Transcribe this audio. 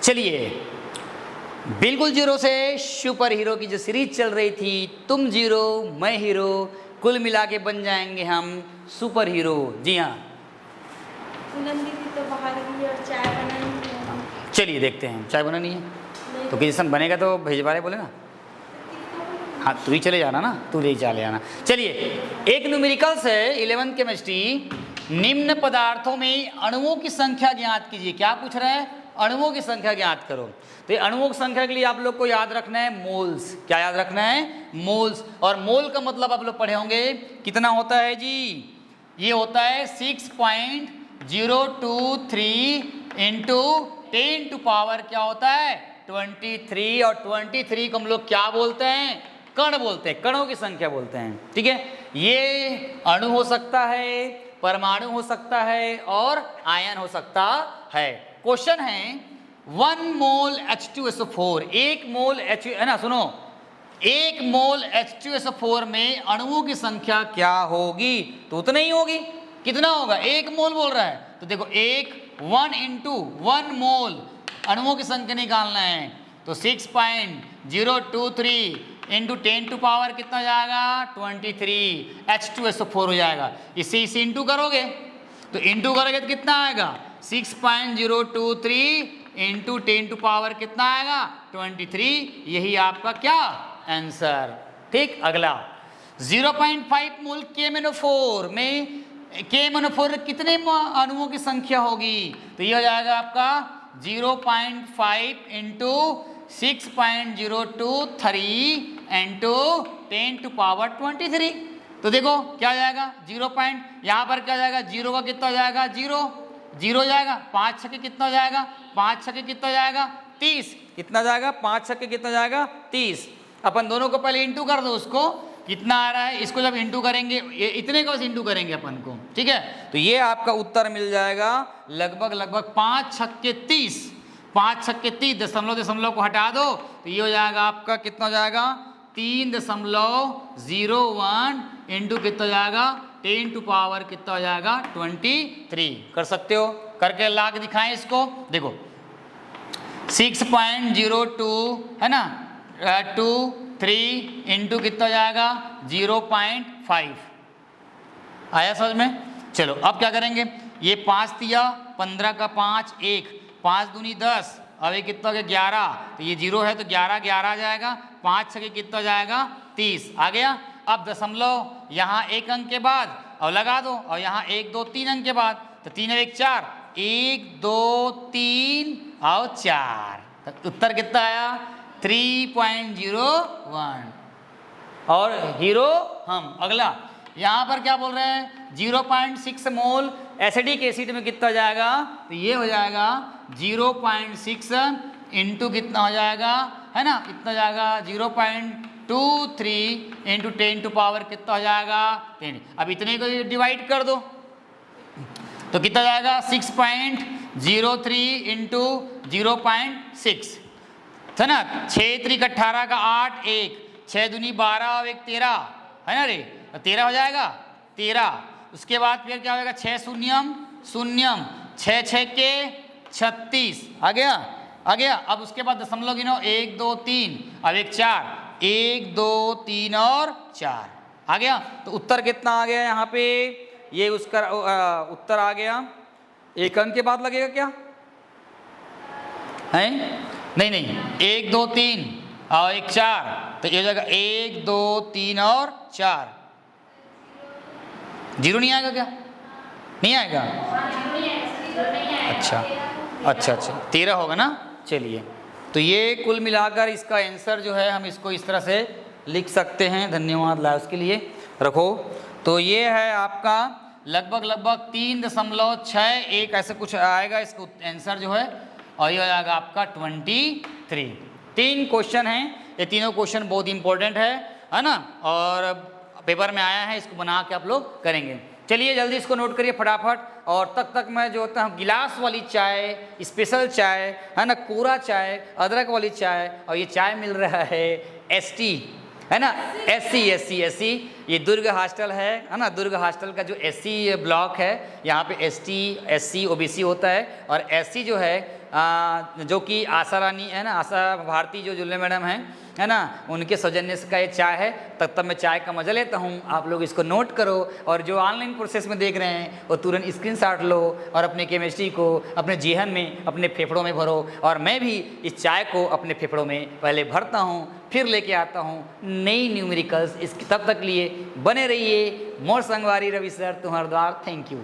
चलिए, बिल्कुल जीरो से सुपर हीरो की जो सीरीज चल रही थी, तुम जीरो मैं हीरो, कुल मिला के बन जाएंगे हम सुपर हीरो। जी हाँ, दीदी तो बाहर गई और चाय बनाई है। चलिए देखते हैं। चाय बनानी है तो किसी बनेगा तो भेजवा रहे बोले ना। हाँ, तू ही चले जाना ना, तू ले चले जाना। चलिए, एक न्यूमेरिकल्स है 11th केमिस्ट्री। निम्न पदार्थों में अणुओं की संख्या ज्ञात कीजिए। क्या पूछ रहा है? अणुओं की संख्या ज्ञात करो। तो ये अणुओं की संख्या के लिए आप लोग को याद रखना है मोल्स। क्या याद रखना है? मोल्स। और मोल का मतलब आप लोग पढ़े होंगे कितना होता है जी? ये होता है 6.023 इंटू 10 टू पावर क्या होता है? 23। और 23 को हम लोग क्या बोलते हैं? कण बोलते हैं, कणों की संख्या बोलते हैं। ठीक है, ये अणु हो सकता है, परमाणु हो सकता है और आयन हो सकता है। क्वेश्चन है 1 मोल H2SO4, 1 मोल H, है ना, सुनो, 1 मोल H2SO4 में अणुओं की संख्या क्या होगी? तो उतना ही होगी। कितना होगा? 1 मोल बोल रहा है, तो देखो 1 इंटू 1 मोल अणुओं की संख्या निकालना है, तो 6.023 इंटू 10 टू पावर कितना जाएगा? 23 H2SO4 हो जाएगा। इसे इंटू करोगे तो इंटू करोगे तो कितना आएगा? 6.023 इंटू 10 टू पावर कितना आएगा? 23। यही आपका क्या आंसर। ठीक, अगला 0.5 मोल KMnO4 में KMnO4 कितने अणुओं की संख्या होगी? तो ये हो जाएगा आपका 0.5 इंटू 6.023 इंटू 10 टू पावर 23। तो देखो क्या जाएगा? 0 पॉइंट, यहाँ पर क्या जाएगा? 0 का कितना हो जाएगा? 0 जाएगा। 5 छक्के कितना हो जाएगा? 5 छक्के कितना हो जाएगा? 30। कितना जाएगा? 5 छक्के कितना जाएगा? 30। अपन दोनों को पहले इंटू कर दो, उसको कितना आ रहा है, इसको जब इंटू करेंगे, ये इतने को इंटू करेंगे अपन को। ठीक है, तो ये आपका उत्तर मिल जाएगा लगभग 5 छक्के 30। 5 छक्के 30, दशमलव को हटा दो तो ये हो जाएगा आपका कितना हो जाएगा? 3.01 इंटू कितना हो जाएगा? 10 टू पावर कितना हो जाएगा? 23। कर सकते हो, करके ला के दिखाएं इसको। देखो 6.02 है ना, 23 इंटू कितना हो जाएगा? 0.5। आया समझ में? चलो अब क्या करेंगे? ये 5 दिया, 15 का 5 1, 5 दूनी 10, अब ये कितना हो गया? 11। तो ये 0 है तो 11 आ जाएगा। 5 छक्के कितना हो जाएगा? 30 आ गया। अब दशमलव यहाँ 1 अंक के बाद और लगा दो, और यहाँ 1 2 3 अंक के बाद, तो 3 और 1 4, 1 2 3 और 4, तो उत्तर कितना आया? 3.01। और हीरो हम। अगला यहाँ पर क्या बोल रहे हैं? 0.6 मोल एसिडिक एसिड में कितना हो जाएगा? तो ये हो जाएगा 0.6 इंटू कितना हो जाएगा, है ना, इतना जाएगा 0.23 इंटू 10 टू पावर कितना हो जाएगा? 10। अब इतने को डिवाइड कर दो तो कितना जाएगा? 6.03 इंटू 0.6, है ना। 6 3 18 का 8 1, 6 दूनी 12 और 1 13, है ना रे, 13 हो जाएगा। 13 उसके बाद फिर क्या होगा? 6 शून्यम 6 6 के 36 आ गया। अब उसके बाद दशमलव गिनो, 1 2 3, अब 1 4, 1 2 3 और 4 आ गया। तो उत्तर कितना आ गया यहाँ पे? ये उसका उत्तर आ गया। 1 अंक के बाद लगेगा क्या है? नहीं, 1 2 3 और 1 4, तो ये हो जाएगा 1 2 3 और 4। 0 नहीं आएगा क्या? नहीं आएगा? अच्छा 13 होगा ना। चलिए, तो ये कुल मिलाकर इसका आंसर जो है, हम इसको इस तरह से लिख सकते हैं। धन्यवाद लाइव के लिए, रखो। तो ये है आपका लगभग 3.61 ऐसे कुछ आएगा इसको आंसर जो है, और ये हो जाएगा आपका 23। 3 क्वेश्चन हैं, ये तीनों क्वेश्चन बहुत इंपॉर्टेंट है ना, और पेपर में आया है, इसको बना के आप लोग करेंगे। चलिए जल्दी इसको नोट करिए फटाफट। और तक मैं जो होता है गिलास वाली चाय, स्पेशल चाय, है ना, कोरा चाय, अदरक वाली चाय, और ये चाय मिल रहा है ST, है ना, SC, ये दुर्ग हॉस्टल है ना। दुर्ग हॉस्टल का जो SC ब्लॉक है, यहाँ पे ST SC OBC होता है, और SC जो है जो कि आशा रानी है ना, आशा भारती जो जुल्ले मैडम हैं है ना, उनके सौजन्य का ये चाय है। तब मैं चाय का मज़ा लेता हूँ, आप लोग इसको नोट करो, और जो ऑनलाइन प्रोसेस में देख रहे हैं वो तुरंत स्क्रीनशॉट लो और अपने केमिस्ट्री को अपने जेहन में, अपने फेफड़ों में भरो। और मैं भी इस चाय को अपने फेफड़ों में पहले भरता हूँ, फिर लेके आता हूँ नई न्यूमेरिकल्स। तब तक लिए बने रहिए। मोर संगवारी रवि सर तुम्हारा द्वार। Thank you.